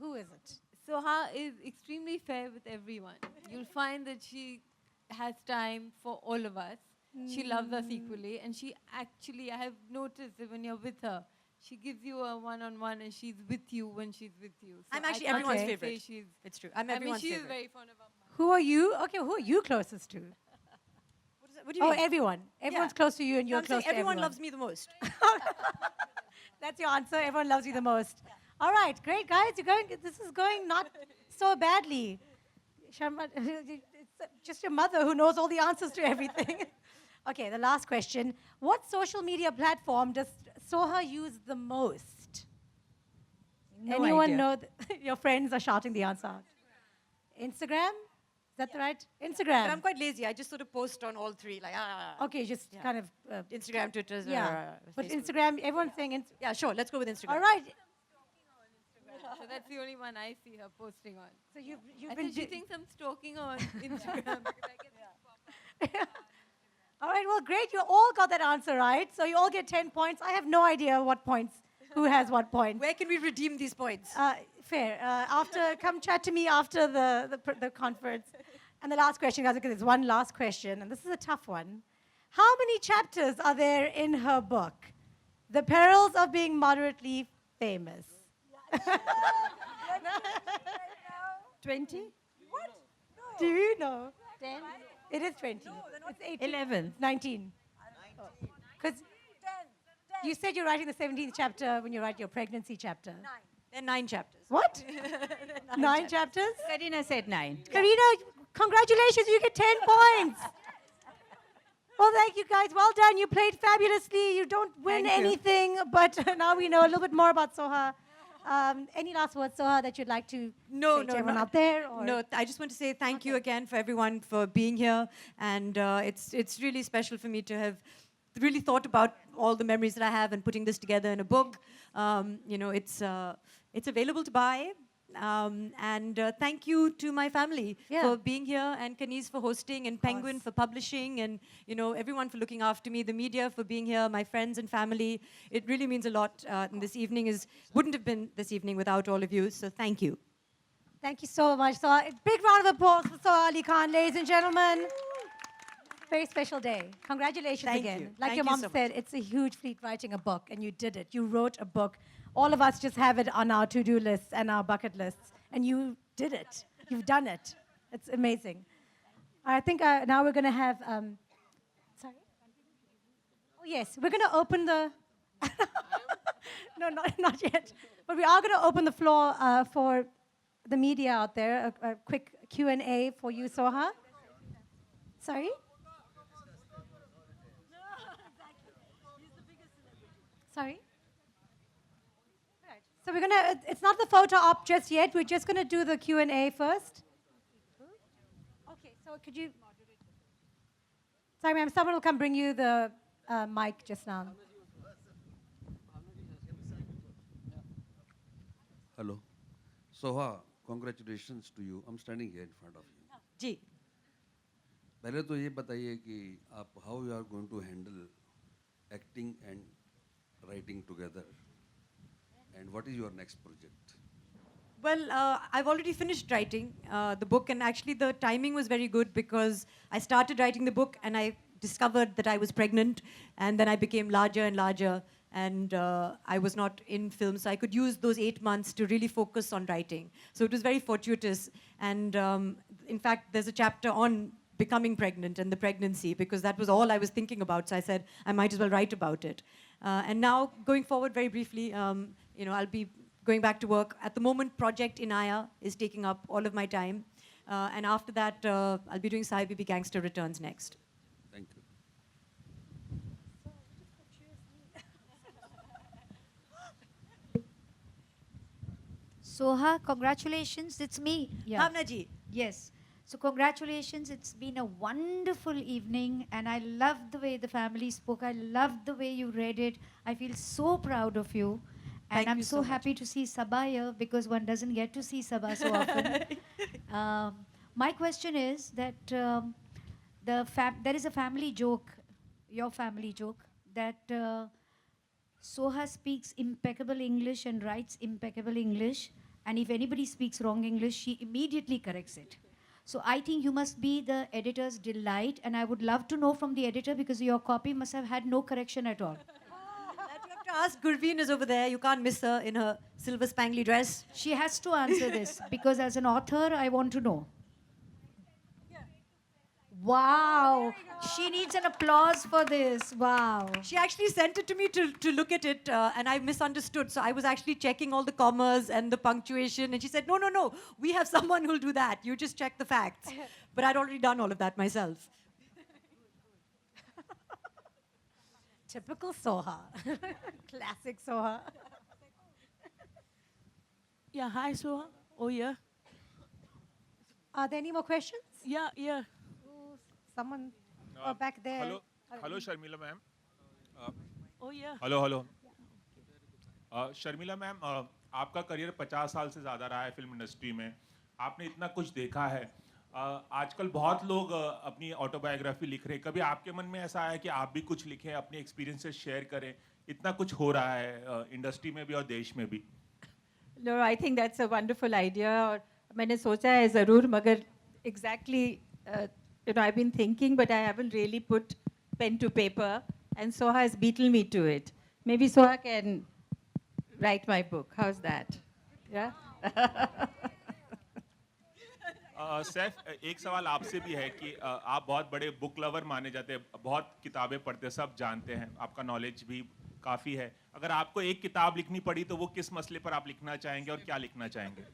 Who is it? Soha is extremely fair with everyone. You'll find that she has time for all of us. She loves us equally, and she actually, I have noticed that when you're with her, she gives you a one-on-one, and she's with you when she's with you. So I'm actually I everyone's can't say favorite. She's, It's true. I'm I mean, everyone's she is favorite. very fond of her mom. Who are you? Okay, who are you closest to? What do you Oh, mean? everyone. Everyone's Yeah. close to you, and No, you're I'm saying close to everyone everyone. loves me the most. That's your answer. Everyone loves you the most. All right, great, guys. This is going not so badly. Sharma, it's just your mother who knows all the answers to everything. Okay, the last question. What social media platform does Soha use the most? No Anyone idea. know? Your friends are shouting the answer out. Instagram? Is that the right? Instagram. But I'm quite lazy. I just sort of post on all three. Like, Okay, just Yeah. kind of. Instagram, Twitter, Yeah. But Facebook. Instagram, everyone's saying. Yeah, sure. Let's go with Instagram. All right. So that's the only one I see her posting on. So you've I been. said, she thinks I'm stalking her on Instagram because I get All right, well, great. You all got that answer right. So you all get 10 points. I have no idea what points, who has what points. Where can we redeem these points? Fair. Come chat to me after the conference. And the last question, guys, because there's one last question, and this is a tough one. How many chapters are there in her book? The Perils of Being Moderately Famous. 20? Do you know? 10? It is 20. It's 18. 11. 19. Because you said you're writing the 17th chapter when you write your pregnancy chapter. There are 9 chapters. What? 9 chapters? Kareena said 9. Kareena, congratulations, you get 10 points. Well, thank you guys. Well done. You played fabulously. You don't win Thank you. anything, but now we know a little bit more about Soha. Any last words, Soha, that you'd like to say to everyone out there? Or? No, I just want to say thank you again for everyone for being here. And it's really special for me to have really thought about all the memories that I have and putting this together in a book. You know, it's available to buy. And thank you to my family for being here, and Kaneez for hosting, and Penguin for publishing, and you know, everyone for looking after me, the media for being here, my friends and family. It really means a lot. And this evening wouldn't have been this evening without all of you. So thank you. Thank you so much. So a big round of applause for Sohali Khan, ladies and gentlemen. Very special day. Congratulations Thank again. you. Like Thank your you mom so much. said, it's a huge feat writing a book, and you did it. You wrote a book. All of us just have it on our to-do lists and our bucket lists, and you did it. You've done it. It's amazing. I think now we're going to have, sorry? Oh, yes, we're going to open the, no, not yet. But we are going to open the floor for the media out there, a quick Q&A for you, Soha. Sorry? Sorry? Right. So we're going to, it's not the photo op just yet. We're just going to do the Q&A first. Okay, so could you... Sorry, ma'am, someone will come bring you the mic just now. Hello. Soha, congratulations to you. I'm standing here in front of you. Ji. पहले तो ये बताइए कि आप how you are going to handle acting and writing together, and what is your next project? Well, I've already finished writing the book, and actually the timing was very good because I started writing the book and I discovered that I was pregnant, and then I became larger and larger, and I was not in film, so I could use those 8 months to really focus on writing. So it was very fortuitous, and in fact, there's a chapter on becoming pregnant and the pregnancy, because that was all I was thinking about, so I said I might as well write about it. And now, going forward very briefly, you know, I'll be going back to work. At the moment, Project Inaya is taking up all of my time. And after that, I'll be doing Sai Bibi Gangster Returns next. Thank you. Soha, congratulations. It's me. Bhavna ji. Yes. So congratulations. It's been a wonderful evening, and I loved the way the family spoke. I loved the way you read it. I feel so proud of you. And Thank I'm you so so much. happy to see Sabah here, because one doesn't get to see Sabah so often. My question is that there is a family joke, your family joke, that Soha speaks impeccable English and writes impeccable English, and if anybody speaks wrong English, she immediately corrects it. So I think you must be the editor's delight, and I would love to know from the editor, because your copy must have had no correction at all. That you have to ask. Gurveen is over there. You can't miss her in her silver spangly dress. She has to answer this, because as an author, I want to know. Wow. She needs an applause for this. Wow. She actually sent it to me to look at it, and I misunderstood. So I was actually checking all the commas and the punctuation, and she said, no, we have someone who'll do that. You just check the facts. But I'd already done all of that myself. Typical Soha. Classic Soha. Yeah, hi, Soha. Oh, yeah. Are there any more questions? Yeah. Someone back there. Hello, Sharmila ma'am. Oh, yeah. Hello. Sharmila ma'am, आपका career 50 साल से ज़्यादा रहा है film industry में. आपने इतना कुछ देखा है. आजकल बहुत लोग अपनी ऑटोबायोग्राफी लिख रहे हैं. कभी आपके मन में ऐसा आया कि आप भी कुछ लिखें, अपने एक्सपीरियंसेस शेयर करें? इतना कुछ हो रहा है इंडस्ट्री में भी और देश में भी. No, I think that's a wonderful idea. और मैंने सोचा है ज़रूर, मगर exactly, you know, I've been thinking, but I haven't really put pen to paper, and Soha has beaten me to it. Maybe Soha can write my book. How's that? Yeah? Saif, एक सवाल आपसे भी है कि आप बहुत बड़े बुक लवर माने जाते हैं, बहुत किताबें पढ़ते हैं, सब जानते हैं, आपका नॉलेज भी काफ़ी है. अगर आपको एक किताब लिखनी पड़ी तो वो किस मसले पर आप लिखना चाहेंगे और क्या लिखना चाहेंगे?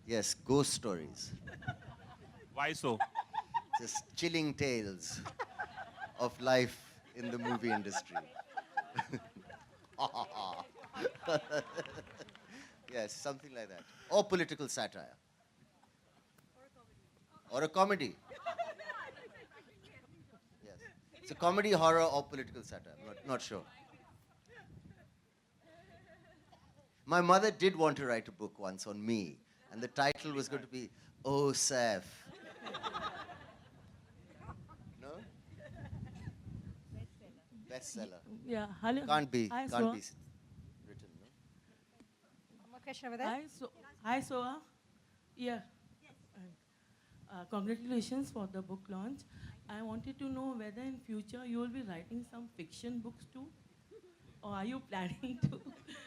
Yes, ghost stories. Why so? Just chilling tales of life in the movie industry. Yes, something like that. Or political satire. Or a comedy. Yes. It's a comedy, horror, or political satire. Not sure. My mother did want to write a book once on me, and the title was going to be Oh Saif. No? Bestseller. Yeah, hello. Can't be Hi, written, Soha. no? One more question over there. Hi, Soha. Yeah. Congratulations for the book launch. I wanted to know whether in future you will be writing some fiction books too, or are you planning to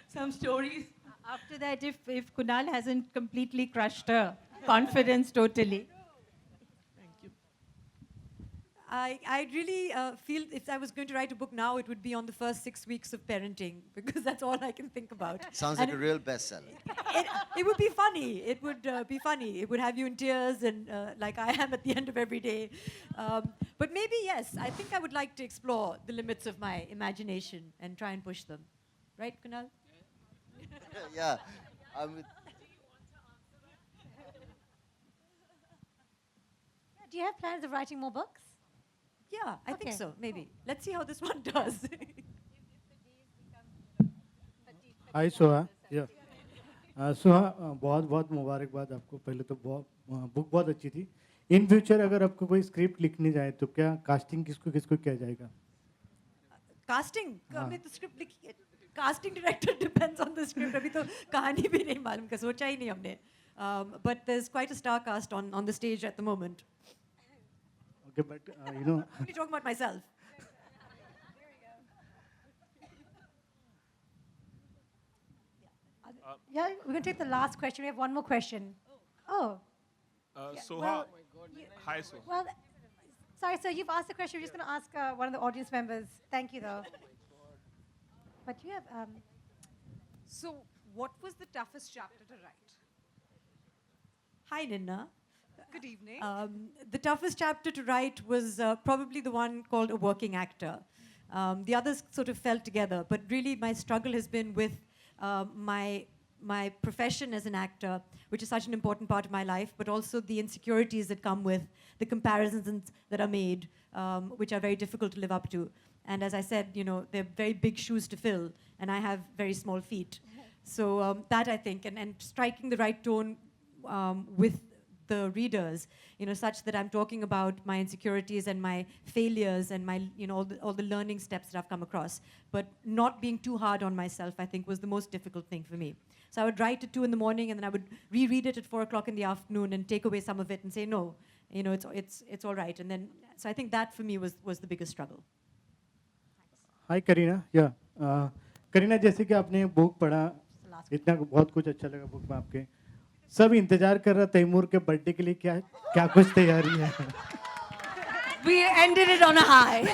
some stories? After that, if Kunal hasn't completely crushed her confidence totally. Thank you. I really feel if I was going to write a book now, it would be on the first 6 weeks of parenting, because that's all I can think about. Sounds And like a real bestseller. it would be funny. It would be funny. It would have you in tears and like I am at the end of every day. But maybe, yes, I think I would like to explore the limits of my imagination and try and push them. Right, Kunal? Yeah. I'm with Do you have plans of writing more books? Yeah, I think Okay, so, maybe. Let's see how this one does. हाय सोहा या सोहा बहुत बहुत मुबारकबाद आपको पहले तो book बहुत अच्छी थी इन फ्यूचर अगर आपको कोई स्क्रिप्ट लिखनी जाए तो क्या कास्टिंग किसको किसको किया जाएगा कास्टिंग हमें तो स्क्रिप्ट लिखी है casting director depends on the script अभी तो कहानी भी नहीं मालूम का सोचा ही नहीं हमने but there is quite a star cast on the stage at the moment okay but you know I'm only talking about myself. Yeah, we're going to take the last question. We have one more question. Oh. Soha, hi Soha. Well, sorry, sir, you've asked the question. We're just going to ask one of the audience members. Thank you, though. But you have... So, what was the toughest chapter to write? Hi, Ninna. Good evening. The toughest chapter to write was probably the one called A Working Actor. The others sort of fell together, but really my struggle has been with my profession as an actor, which is such an important part of my life, but also the insecurities that come with the comparisons that are made, which are very difficult to live up to. And as I said, you know, they're very big shoes to fill, and I have very small feet. So that, I think, and striking the right tone with the readers, you know, such that I'm talking about my insecurities and my failures and my, you know, all the learning steps that I've come across. But not being too hard on myself, I think, was the most difficult thing for me. So I would write at 2 in the morning, and then I would reread it at 4 o'clock in the afternoon and take away some of it and say, no, you know, it's all right. And then, so I think that for me was the biggest struggle. हाय करीना या करीना जैसे कि आपने book पढ़ा इतना बहुत कुछ अच्छा लगा बुक में आपके सब इंतजार कर रहा तैमूर के बर्थडे के लिए क्या क्या कुछ तैयारी है We ended it on a high.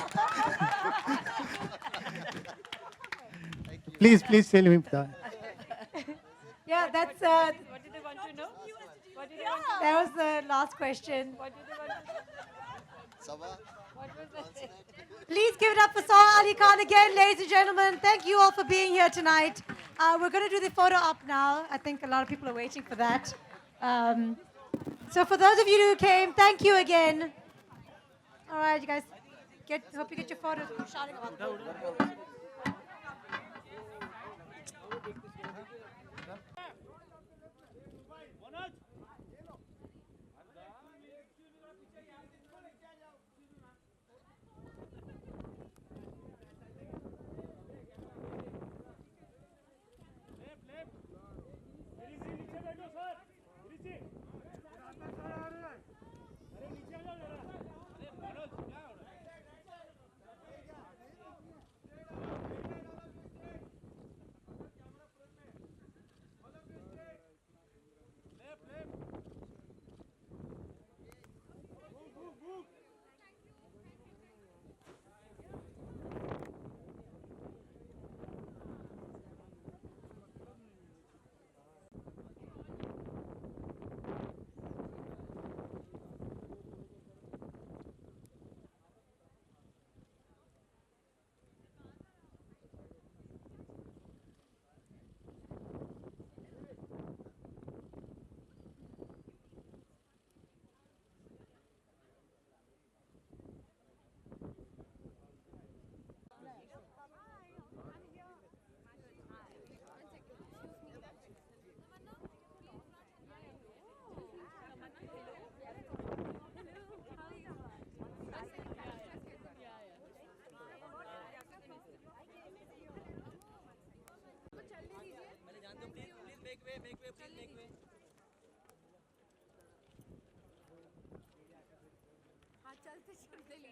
Please tell me that. Yeah, that's... What did they want to know? What did they want to know? That was the last question. What did they want to know? What was it? Please give it up for Sohali Khan again, ladies and gentlemen. Thank you all for being here tonight. We're going to do the photo op now. I think a lot of people are waiting for that. So for those of you who came, thank you again. All right, you guys, hope you get your photos.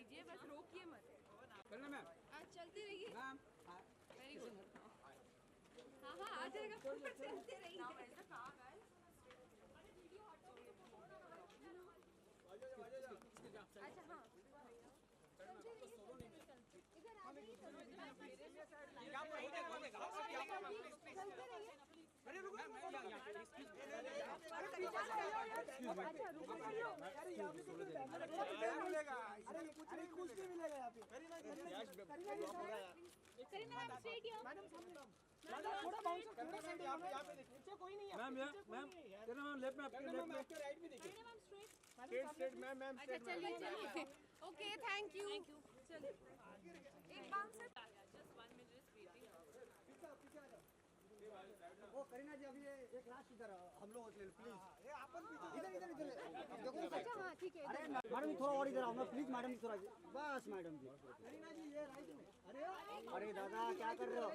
लीजिए, बस रोकिए मत। Kareena ma'am चलती रहिए ma'am very good. हाँ हाँ आ जाएगा, चलते रहिए। अच्छा हाँ ma'am ma'am Kareena ma'am left में आपके राइट में देखिए स्ट्रेट मैम मैम अच्छा चलिए चलिए ओके थैंक यू चलिए एक बार से जस्ट 1 मिनट वेटिंग। ओ करीना जी अभी एक लास्ट इधर हम लोग प्लीज इधर इधर इधर देखो अच्छा हाँ ठीक है। अरे मैडम थोड़ा और इधर आओ ना प्लीज मैडम थोड़ा बस मैडम जी करीना जी ये राइट में अरे दादा क्या कर रहे हो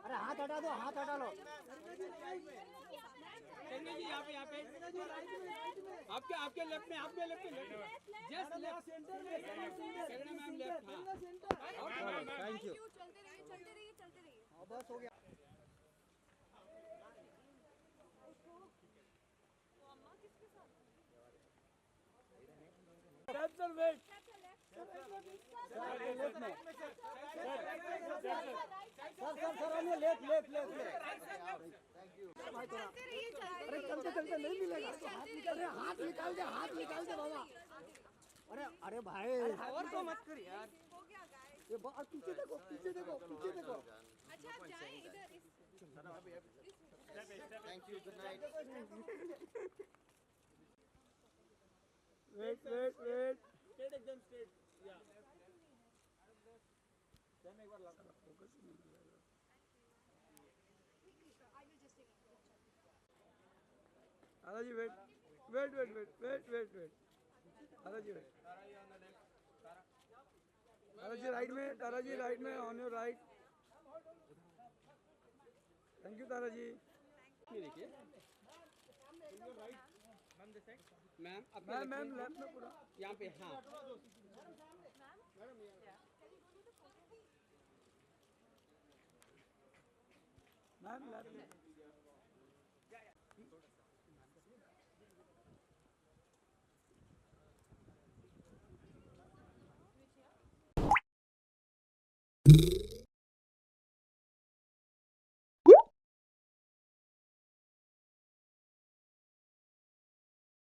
अरे हाथ हटा दो हाथ हटा लो करीना जी यहाँ पे आपके लेफ्ट में जस्ट लेफ्ट सेंटर में Kareena ma'am left thank you चलते रहिए बस हो गया कैप्चर वेट सर हम लेफ्ट अरे चलते नहीं मिलेगा अरे हाथ निकाल दे बाबा अरे भाई और तो मत कर यार ये पीछे देखो अच्छा जाए इधर Thank you. Good night. Wait. Straight एकदम straight. Yeah. Then एक बार लगा focus नहीं मिलेगा. दादाजी wait. दादाजी wait. दादाजी right में on your right. Thank you दादाजी. ये देखिए. मैम लेफ्ट में पूरा यहाँ पे हाँ मैम लेफ्ट में